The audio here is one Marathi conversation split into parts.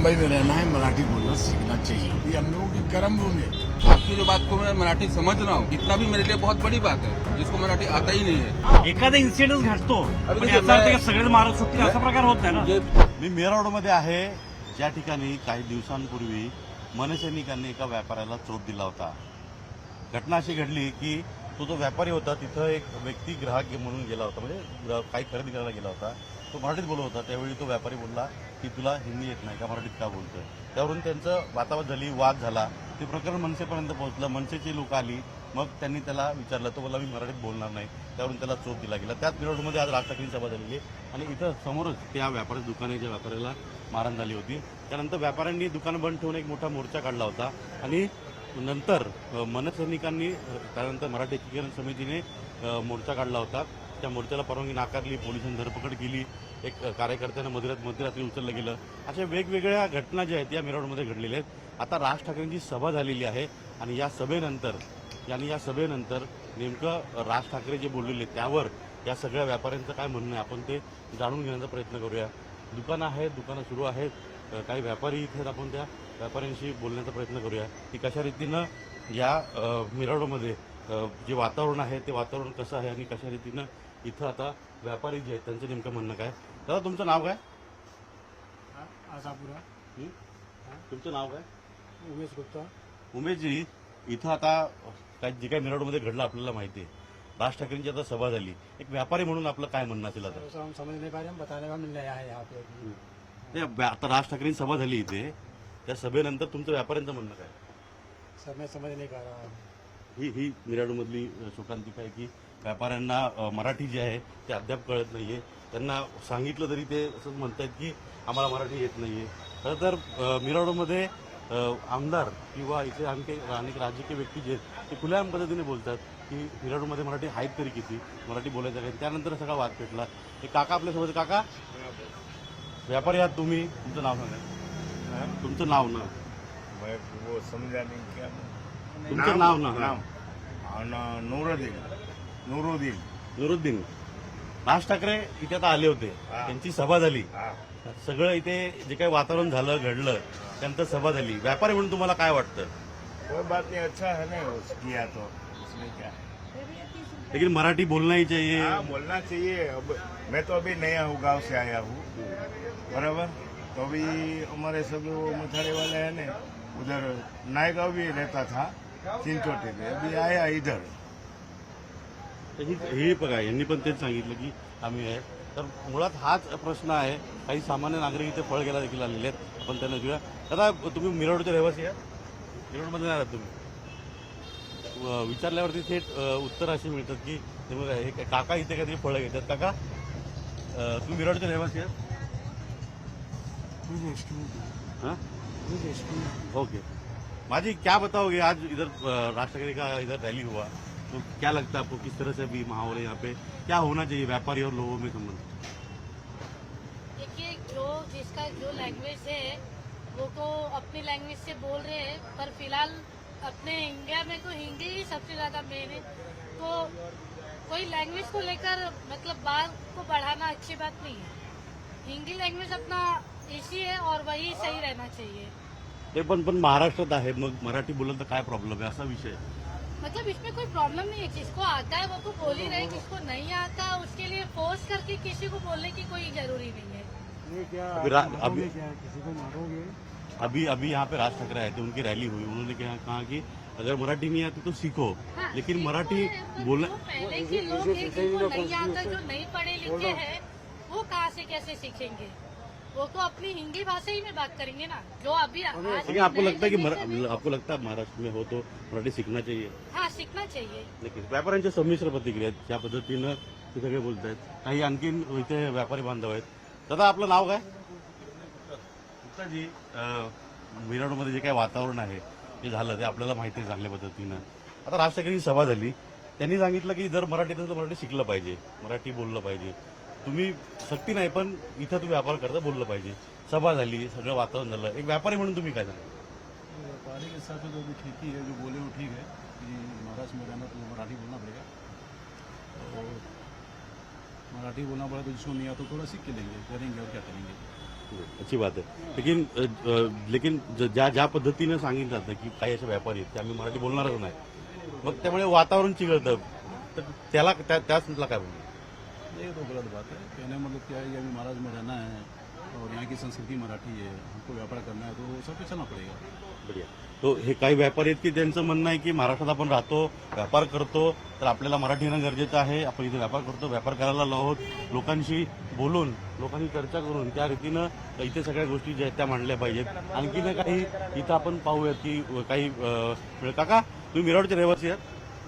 मुंबई में रहना है, मराठी बोलना सीखना चाहिए। ये हम लोगों की कर्म भूमि है। आपकी जो बात को मैं मराठी समझ रहा हूँ, इतना भी मेरे लिए बहुत बड़ी बात है, जिसको मराठी आता ही नाही है। एखादा इन्सिडेंट घडतो पण देखिए, याचा अर्थ मैं- का सगळेच महाराज सुटतील असा प्रकार होत नाही ना. ये मी मेरठमध्ये आहे, ज्या ठिकाणी काही दिवसांपूर्वी मनसैनिकांनी एका व्यापाऱ्याला चोप दिला होता. घटना अशी घडली की तो जो व्यापारी होता तिथं एक व्यक्ती ग्राहक म्हणून गेला होता, म्हणजे काही खरेदी करायला गेला होता. तो मराठीत बोलत होता. त्यावेळी तो व्यापारी बोलला की तुला हिंदी येत नाही का, मराठीत का बोलतोय. त्यावरून त्यांचं वातावरण झाली, वाद झाला. ते प्रकरण मनसेपर्यंत पोहोचलं. मनसेची लोक आली, मग त्यांनी त्याला विचारलं. तो बोलला मी मराठीत बोलणार नाही. त्यावरून त्याला चोप दिला गेला. त्याच पिरियडमध्ये आज राज ठाकरेंची सभा झालेली आणि इथं समोरच त्या व्यापारी दुकानाच्या व्यापाऱ्याला मारहाण झाली होती. त्यानंतर व्यापाऱ्यांनी दुकान बंद ठेवून एक मोठा मोर्चा काढला होता आणि नंतर मनसैनिकांनी त्यानंतर मराठी एकीकरण समितीने मोर्चा काढला होता. त्या मोर्चाला परवानगी नाकारली, पोलिसांनी धरपकड केली, एक कार्यकर्त्यांना मध्यरात्री उचललं गेलं. अशा वेगवेगळ्या घटना ज्या आहेत या मेरठमध्ये घडलेल्या आहेत. आता राज ठाकरेंची सभा झालेली आहे आणि या सभेनंतर नेमकं राज ठाकरे जे बोललेले त्यावर या सगळ्या व्यापाऱ्यांचं काय म्हणणं आहे आपण ते जाणून घेण्याचा प्रयत्न करूया. दुकानं सुरू आहेत, काही व्यापारी इथे आहेत. आपण त्या व्यापाऱ्यांशी बोलण्याचा प्रयत्न करूया की कशा रीतीनं या मेरठमध्ये जे वातावरण आहे ते वातावरण कसं आहे आणि कशा रीतीनं इथं आता व्यापारी जे आहेत त्यांचं नेमकं म्हणणं काय. दादा तुमचं नाव काय? आसापुरा. तुमचं नाव काय? उमेश गुप्ता. उमेशजी, इथं आता जे काही मेरठमध्ये घडलं आपल्याला माहिती आहे. राज ठाकरेंची आता सभा झाली. एक व्यापारी म्हणून आपलं काय म्हणणं असेल आता? ऐसा हम समझ नहीं पा रहे, हम बताने का मिल रहा है यहाँ पे अभी. ते आता राज ठाकरेंची सभा झाली इथे, त्या सभेनंतर तुमचं व्यापाऱ्यांचं म्हणणं काय? सर मैं समझ नहीं पा रहा. ही मेरठमधली शोकांतिका आहे की व्यापाऱ्यांना मराठी जी आहे ते अद्याप कळत नाहीये. त्यांना सांगितलं तरी ते असंच म्हणतात की आम्हाला मराठी येत नाहीये. खरं तर मेरठमध्ये आमदार किंवा इथे आणखी अनेक राजकीय व्यक्ती जे आहेत ते खुल्या पद्धतीने बोलतात की मेरठमध्ये मराठी आहेत तरी किती, मराठी बोलायचं काय. त्यानंतर सगळा वाद पेटला. हे काका आपल्यासोबत. काका व्यापारी आहात तुम्ही, तुमचं नाव सांगा. तुमचं नाव ना, मैं वो समझा नहीं क्या तुमचं नाव ना. नूरुद्दीन. नुरुद्दीन. राज ठाकरे इथे आता आले होते, त्यांची सभा झाली. सगळं इथे जे काही वातावरण झालं घडलं त्यानंतर सभा झाली. व्यापारी म्हणून तुम्हाला काय वाटतं? कोई बात नहीं, अच्छा है ना किया तो उसमें क्या है. लेकिन मराठी बोलना ही चाहिए. हाँ, बोलना चाहिए. अब मैं तो अभी नया हूँ, गांव से आया हूँ, बराबर. तो अभी हमारे सब वो मथारे वाले हैं ना, उधर नायगांव भी रहता था चिंचोटे पे, अभी आया इधर. हे बघा, यांनी पण तेच सांगितलं की आम्ही आहे. तर मुळात हाच प्रश्न आहे. काही सामान्य नागरिक इथे फळ घ्यायला देखील आलेले आहेत. आपण त्यांना घेऊया. दादा तुम्ही मेरठचे रहिवासी आहात, मेरठमध्ये नाही आहात तुम्ही. विचारल्यावरती थेट उत्तर अशी मिळतात की हे काका इथे काहीतरी फळं घेतात. काका तुम्ही मेरठचे रहिवासी आहात? हाँ? ओके. माजी क्या बताओगे, आज इधर राज ठाकरे का इधर रैली हुआ, तो क्या लगता है आपको किस तरह से अभी माहौल है यहाँ पे, क्या होना चाहिए व्यापारी और लोगों में संबंध? देखिए, जिसका जो लैंग्वेज है वो तो अपनी लैंग्वेज से बोल रहे हैं, पर फिलहाल अपने इंडिया में तो हिंदी ही सबसे ज्यादा मेन है. तो कोई लैंग्वेज को लेकर मतलब बात को बढ़ाना अच्छी बात नहीं है. हिंदी लैंग्वेज अपना इसी है और वही सही रहना चाहिए. ते पण महाराष्ट्रात आहे, मग मराठी बोललं तर काय प्रॉब्लेम आहे असा विषय. मतलब इसमें कोई प्रॉब्लम नहीं है. जिसको आता है वो तो बोल ही रहे, जिसको नहीं आता उसके लिए फोर्स करके किसी को बोलने की कोई जरूरी नहीं है. ये क्या अभी क्या किसी को मारोगे? अभी यहाँ पे राज ठाकरे आए थे, उनकी रैली हुई. उन्होंने कहा कि अगर मराठी नहीं आती तो सीखो. हाँ, लेकिन मराठी जो बोलना पहले के लोग हैं जिनको नहीं आता, जो नहीं पढ़े लिखे हैं, वो कहाँ से कैसे सीखेंगे. वो तो अपनी हिंदी भाषा ही में बात करेंगे ना. जो अभी आज लेकिन आपको लगता है कि नई जनरेशन आपको लगता है महाराष्ट्र में हो तो मराठी सीखना चाहिए. हाँ, सीखना चाहिए. नक्कीच. व्यापाऱ्यांच्या संमिश्र प्रतिक्रिया आहेत. ज्या पद्धतीनं ते सगळे बोलत आहेत. काही आणखीन इथे व्यापारी बांधव आहेत. दादा आपलं नाव काय? गुप्ताजी, मेरठमध्ये जे काही वातावरण आहे ते झालं ते आपल्याला माहिती आहे चांगल्या पद्धतीनं. आता राज ठाकरेंची सभा झाली, त्यांनी सांगितलं की जर मराठी असेल तर मराठी शिकलं पाहिजे, मराठी बोललं पाहिजे. तुम्ही सक्ती नाही पण इथं तुम्ही व्यापार करता बोललं पाहिजे. सभा झाली, सगळं वातावरण झालं. एक व्यापारी म्हणून तुम्ही काय सांगा? व्यापारी के साथ तो भी ठीक ही है, जो बोले वो ठीक है कि महाराष्ट्र में रहना तो मराठी बोलना पड़ेगा. और मराठी बोलना पड़ा तो जिसको नहीं आता थोड़ा सीख के लेंगे, करेंगे और क्या करेंगे. अच्छी बात आहे. लेकिन ज्या पद्धतीनं सांगितलं जातं की काही असे व्यापारी आहेत की आम्ही मराठी बोलणारच नाही, मग त्यामुळे वातावरण चिघळतं, तर त्याला त्याच काय बोलतो? ये तो गलत बात है. कहने का मतलब क्या है, ये अभी महाराज में रहना है और यहाँ की संस्कृति मराठी है, हमको व्यापार करना है तो सब पे चलना पड़ेगा. बढिया. तो हे काही व्यापारी आहेत की त्यांचं म्हणणं आहे की महाराष्ट्रात आपण राहतो, व्यापार करतो, तर आपल्याला मराठी येणं गरजेचं आहे. आपण इथे व्यापार करतो, व्यापार करायला आहोत, लोकांशी बोलून, लोकांशी चर्चा करून त्या रीतीनं इथे सगळ्या गोष्टी ज्या आहेत त्या मांडल्या पाहिजेत. आणखीन काही इथं आपण पाहूयात की काही काका, तुम्ही मिरवडचे रहिवासी आहात?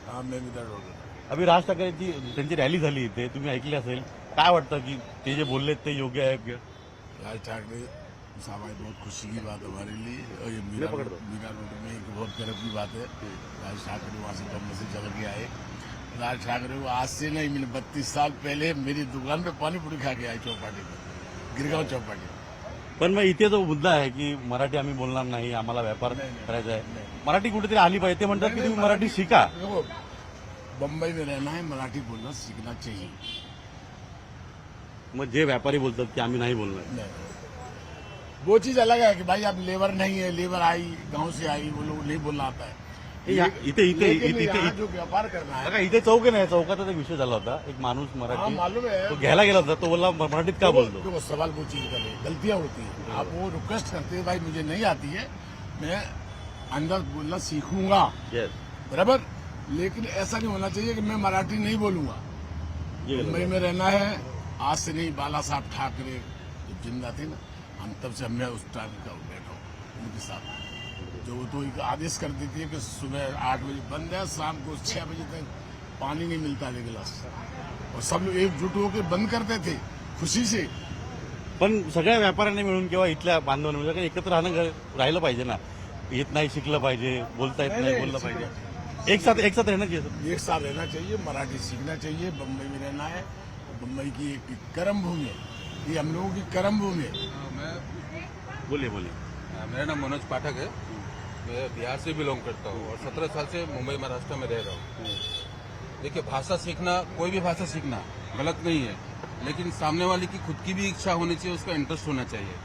हाँ मैं भी दर्द अभी राज ठाकरेंची त्यांची रॅली झाली इथे, तुम्ही ऐकली असेल. काय वाटतं की ते जे बोललेत ते योग्य आहे? राज ठाकरे साहब आज बहुत खुशी की बात है हमारे लिए, और ये मीरा रोड में एक बहुत गर्व की बात है. राज ठाकरे वहाँ से बम्बई से चल के आए. राज ठाकरे को आज से नहीं, मैंने 32 साल पहले मेरी दुकान पे पानी पूरी खा के आए चौपाटी पर, गिरगांव चौपाटी. पण मग इथे जो मुद्दा आहे की मराठी आम्ही बोलणार नाही, आम्हाला व्यापार करायचा आहे, मराठी कुठेतरी आली पाहिजे. ते म्हणतात की तुम्ही मराठी शिका. देखो बम्बई में रहना है, मराठी बोलना सीखना चाहिए. मग जे व्यापारी बोलतात की आम्ही नाही बोलणार, नहीं, वो चीज अलग है कि भाई आप लेबर नहीं है, लेबर आई गांव से आई, वो लोग नहीं बोलना आता है. इथे लेकिन यहाँ जो व्यापार करना है, बघा इथे चौक आहे ना, चौकातच एक विषय झाला होता. एक माणूस हाँ मराठी मालूम है. तो घ्यायला गेला होता, तो बोला मराठीत का बोलतो. देखो सवाल वो चीज करे, गलतियां होती है. आप वो रिक्वेस्ट करते हैं भाई मुझे नहीं आती है, मैं अंदर बोलना सीखूंगा, येस, बराबर. लेकिन ऐसा नहीं होना चाहिए कि मैं मराठी नहीं बोलूंगा. ये गलत मुंबई है. में रहना है, आज से नहीं. बाला साहब ठाकरे जब जिंदा थे ना, हम तब से मैं उस टाइम का बैठा हूँ उनके साथ. जो वो तो एक आदेश कर देती है कि सुबह 8 बजे बंद है, शाम को 6 बजे तक पानी नहीं मिलता है गिलास, और सब लोग एकजुट होकर बंद करते थे खुशी से. पण सगळ्या व्यापाऱ्यांनी मिळून किंवा इथल्या बांधवांनी म्हणजे एकत्र राहिलं पाहिजे ना. येत नाही शिकलं पाहिजे, बोलता येत नाही बोललं पाहिजे. एक साथ रहना चाहिए. एक साथ रहना चाहिए, मराठी सीखना चाहिए. बम्बई में रहना है, बम्बई की एक कर्म भूमि है, ये हम लोगों की कर्म भूमि है. बोलिए. मेरा नाम मनोज पाठक है. मैं बिहार से बिलोंग करता हूँ और 17 साल से मुंबई महाराष्ट्र में रह रहा हूँ. देखिए, भाषा सीखना, कोई भी भाषा सीखना गलत नहीं है, लेकिन सामने वाले की खुद की भी इच्छा होनी चाहिए, उसका इंटरेस्ट होना चाहिए.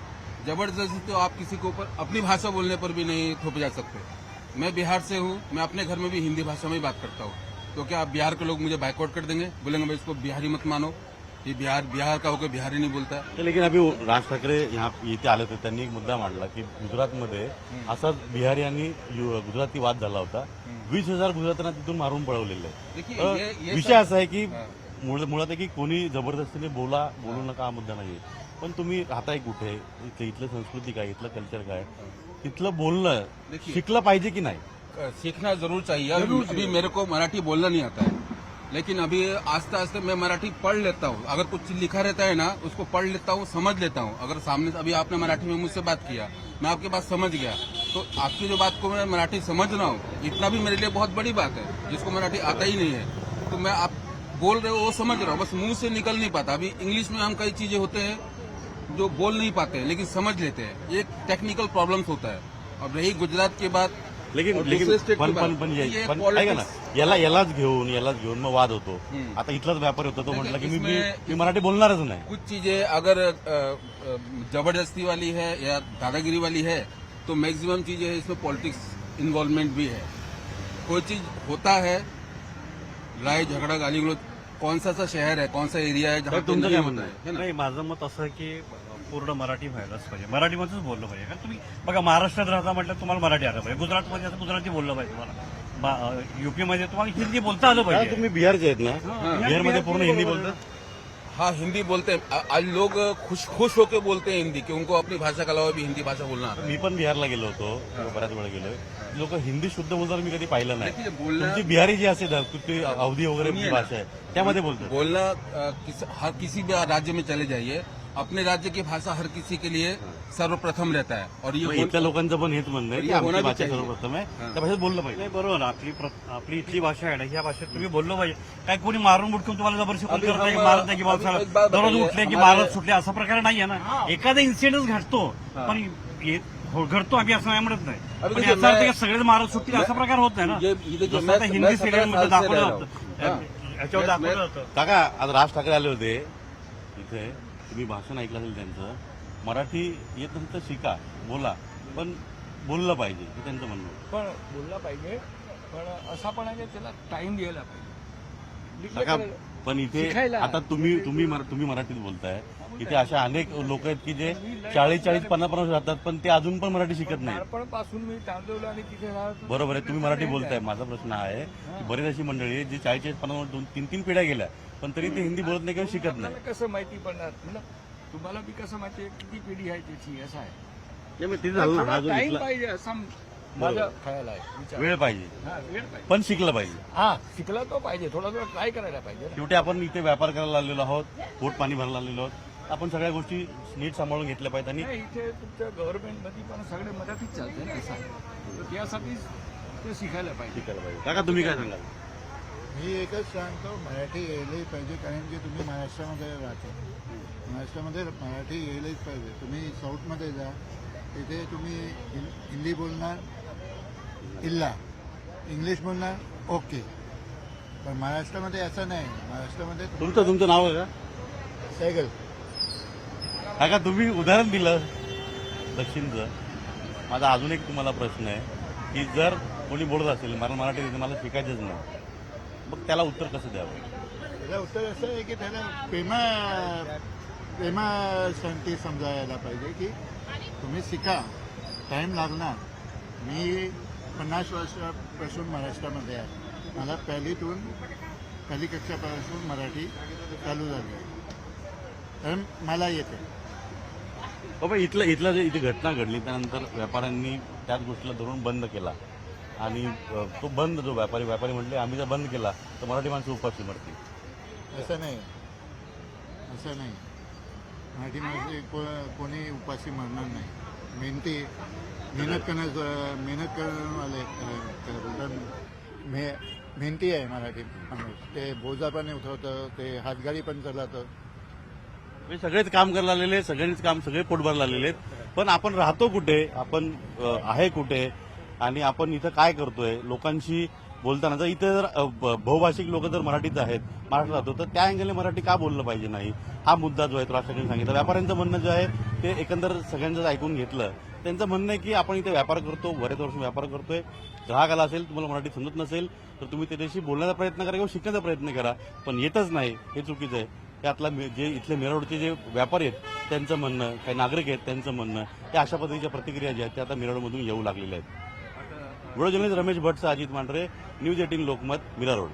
जबरदस्ती तो आप किसी के ऊपर अपनी भाषा बोलने पर भी नहीं थोप जा सकते. मैं बिहार से हूँ, मैं अपने घर में भी हिंदी भाषा में ही बात करता हूँ. तो क्या आप बिहार के लोग मुझे बाइकआउट कर देंगे, बोलेंगे भाई इसको बिहारी मत मानो, ये बिहार का होकर बिहारी नहीं बोलता है. लेकिन अभी राज ठाकरे यहाँ इथे आले होते, त्यांनी एक मुद्दा मांडला की गुजरातमध्ये असाच बिहारी आणि गुजराती वाद झाला होता. 20,000 गुजरात्यांना तिथून मारून पळवलेलं देखिए, आहे. ये विषय असा आहे की मुळात आहे की कोणी जबरदस्तीने बोलू नका हा मुद्दा नाहीये. पण तुम्ही राहताय कुठे, इथलं संस्कृती काय, इथलं कल्चर काय, तिथलं बोलणं शिकलं पाहिजे की नाही? सीखना जरूर चाहिए. अभी मेरे को मराठी बोलना नहीं आता है, लेकिन अभी आस्ते आस्ते मैं मराठी पढ़ लेता हूँ. अगर कुछ लिखा रहता है ना, उसको पढ़ लेता हूँ, समझ लेता हूँ. अगर सामने अभी आपने मराठी में मुझसे बात किया, मैं आपकी बात समझ गया, तो आपकी जो बात को मैं मराठी समझ रहा हूँ, इतना भी मेरे लिए बहुत बड़ी बात है. जिसको मराठी आता ही नहीं है, तो मैं आप बोल रहे हो वो समझ रहा हूँ, बस मुंह से निकल नहीं पाता. अभी इंग्लिश में हम कई चीजें होते हैं जो बोल नहीं पाते हैं, लेकिन समझ लेते हैं. ये टेक्निकल प्रॉब्लम्स होता है. अब रही गुजरात की बात, लेकिन और दूसरे स्टेट की बात, पण ये ऐका ना, politics- यालाच घेऊन मग वाद होतो. आता इथलाच व्यापारी होता, तो म्हटलं की मी मराठी बोलणारच नाही. कुछ चीजें अगर जबरदस्ती वाली है या दादागिरी वाली है, तो मैक्सिमम चीजें इसमें पॉलिटिक्स इन्वॉल्वमेंट भी है. कोई चीज होता है, लड़ाई झगड़ा गाली गलौज, कौन सा शहर है, कौन सा एरिया है जहाँ पे तुमचं नहीं काय होता म्हणणं है, आहे? है ना. नाही, माझं मत असं आहे की पूर्ण मराठी व्हायलाच पाहिजे, मराठीमध्येच बोललं पाहिजे. कारण तुम्ही बघा, महाराष्ट्रात राहता म्हटलं तुम्हाला मराठी आलं पाहिजे, गुजरातमध्ये आता गुजराती बोललं पाहिजे तुम्हाला, युपीमध्ये तुम्हाला हिंदी बोलता आलं हा, पाहिजे. तुम्ही बिहारचे आहेत ना? बिहारमध्ये पूर्ण हिंदी बोलतात. हाँ, हिंदी बोलते हैं. आज लोग खुश होकर बोलते हैं हिंदी, कि उनको अपनी भाषा के अलावा भी हिंदी भाषा बोलना आता है. मी पण बिहारला गेलो होतो, बऱ्याच वेळा गेलोय. लोक हिंदी शुद्ध बोलताना मी कधी पाहिलं नाही. देखिए, बोलना- तुमची बिहारी जी असे कुठली अवधी वगैरे सुनिए भाषा आहे त्यामध्ये बोलतो. बोलना हर किसी भी राज्य में चले जाइए, अपने राज्य की भाषा हर किसी के लिए सर्वप्रथम रहता है. और मग ये इथल्या लोकांचं पण हेच म्हणणं आहे की ये आमची होना भी भाषा चाहिए. सर्वप्रथम आहे, त्या भाषेत बोललं पाहिजे. नाही, बरोबर. आपली इथली भाषा आहे ना, ह्या भाषेत तुम्ही बोललो पाहिजे. काय कोणी मारून बुटकून तुम्हाला जबरदस्ती कोण अभी करत नाही की हम- मारत नाही की अभी माणसाला एक बात दररोज बताइए, उठले की हमारे- मारत सुटले, असा प्रकार नाहीये ना. एखादा इन्सिडेंट घडतो, पण घडतो आम्ही असं नाही म्हणत नाही, अभी पण देखिए, याचा अर्थ मैं- की सगळेच मारत सुटतील असा प्रकार होत नाही ना. ये देखिए, जसं मैं आता हिंदी 17 सिरियलमध्ये साल से दाखवलं रह रहा होतं, हूं. हाँ. याच्यावर दाखवलं होतं. काका, आज राज ठाकरे आले होते इथे, तुम्ही भाषण ऐकलं असेल त्यांचं. मराठी येत नसेल तर शिका, बोला, पण बोललं पाहिजे हे त्यांचं म्हणणं होतं. पण बोलला पाहिजे, पण असा पण आहे की त्याला टाइम द्यायला पाहिजे. काका, पण इथे शिकायला. आता तुम्ही मराठीत बोलताय, इथे अशा अनेक लोक आहेत की जे 40-40, 50-50 राहतात, पण ते अजून पण मराठी शिकत नाही. बाळपणापासून मी तांदूळ आणि तिथे राहत बरोबर आहे, तुम्ही मराठी बोलताय. माझा प्रश्न आहे की बरीच अशी मंडळी आहे जी 40-50, 2-3 पिढ्या गेल्या, पण तरी ते हिंदी बोलत नाही किंवा शिकत नाही. आपल्याला कसं माहिती पडणार ना? तुम्हाला बी कसं माहिती आहे किती पिढी आहे त्याची, असं आहे. तिथे झालं ना, हा जो टाइम इथला पाहिजे असा माझा खयाल आहे, विचार. वेळ पाहिजे, हा, वेळ पाहिजे. पण शिकलं पाहिजे. हा, शिकला तो पाहिजे, थोडा थोडा ट्राय करायला पाहिजे ना. शेवटी आपण इथे व्यापार करायला आलेलो आहोत, पोट पाणी भरायला आलेलो आहोत. आपण सगळ्या गोष्टी नीट सांभाळून घेतल्या पाहिजेत. आणि नाही, इथे तुमच्या गव्हर्नमेंटमध्ये पण सगळे मराठीच चालते ना, असं आहे. तर त्यासाठी ते शिकायला पाहिजे. शिकायला पाहिजे. काका, तुम्ही काय सांगाल? मी एकच सांगतो, मराठी यायलाही पाहिजे, कारण की तुम्ही महाराष्ट्रामध्ये राहता. महाराष्ट्रामध्ये मराठी यायलाच पाहिजे. तुम्ही साऊथमध्ये जा, तिथे तुम्ही हिंदी बोलणार इल्ला, इंग्लिश बोलणार ओके, पण महाराष्ट्रामध्ये असं नाही. महाराष्ट्रामध्ये तुमचं नाव आहे का? सायकल. काका, तुम्ही उदाहरण दिलं दक्षिणचं. माझा अजून एक तुम्हाला प्रश्न आहे की जर कोणी बोलत असेल मला मराठी येते, मला शिकायचंच नाही, मग त्याला उत्तर कसं द्यावं? त्याला उत्तर असं आहे की त्याला प्रेमासाठी समजायला पाहिजे की तुम्ही शिका, टाईम लागणार. मी 50 वर्षापासून महाराष्ट्रामध्ये आहे. मला पहिली कक्षापासून मराठी चालू झाली आहे, कारण मला येते. बाबा, इथलं जे इथे घटना घडली त्यानंतर व्यापाऱ्यांनी त्याच गोष्टीला धरून बंद केला. आणि तो बंद जो व्यापारी म्हटले आम्ही जर बंद केला तर मराठी माणसं उपाशी मरतील. असं नाही, मराठी माणसे कोणी उपाशी मरणार नाही. मेहनत करणवाले मेहनती आहे मराठी माणूस. ते बोजा पण उठवतं, ते हातगाडी पण चालवतं. म्हणजे सगळेच काम करायला आलेले आहेत, सगळे पोट भरायला आलेले आहेत. पण आपण राहतो कुठे, आपण आहे कुठे, आणि आपण इथं काय करतोय लोकांशी बोलताना. जर इथे जर बहुभाषिक लोक जर मराठीत आहेत, महाराष्ट्रात राहतो, तर त्या अँगलने मराठी का बोललं पाहिजे नाही, हा मुद्दा जो आहे तो राष्ट्रपतींनी सांगितला. व्यापाऱ्यांचं म्हणणं जे आहे ते एकंदर सगळ्यांचं ऐकून घेतलं. त्यांचं म्हणणं आहे की आपण इथे व्यापार करतो, बरेच वर्ष व्यापार करतोय, ग्राहक आला असेल, तुम्हाला मराठी समजत नसेल तर तुम्ही त्याच्याशी बोलण्याचा प्रयत्न करा किंवा शिकण्याचा प्रयत्न करा, पण येतच नाही हे चुकीचं आहे. त्यातला जे इथले मिरवडचे जे व्यापारी आहेत त्यांचं म्हणणं, काही नागरिक आहेत त्यांचं म्हणणं, त्या अशा पद्धतीच्या प्रतिक्रिया ज्या आहेत त्या आता मिरवडमधून येऊ लागलेल्या आहेत. Video journalist Ramesh Bhatt, Ajit Mandhare, news 18 Lokmat, Mira road.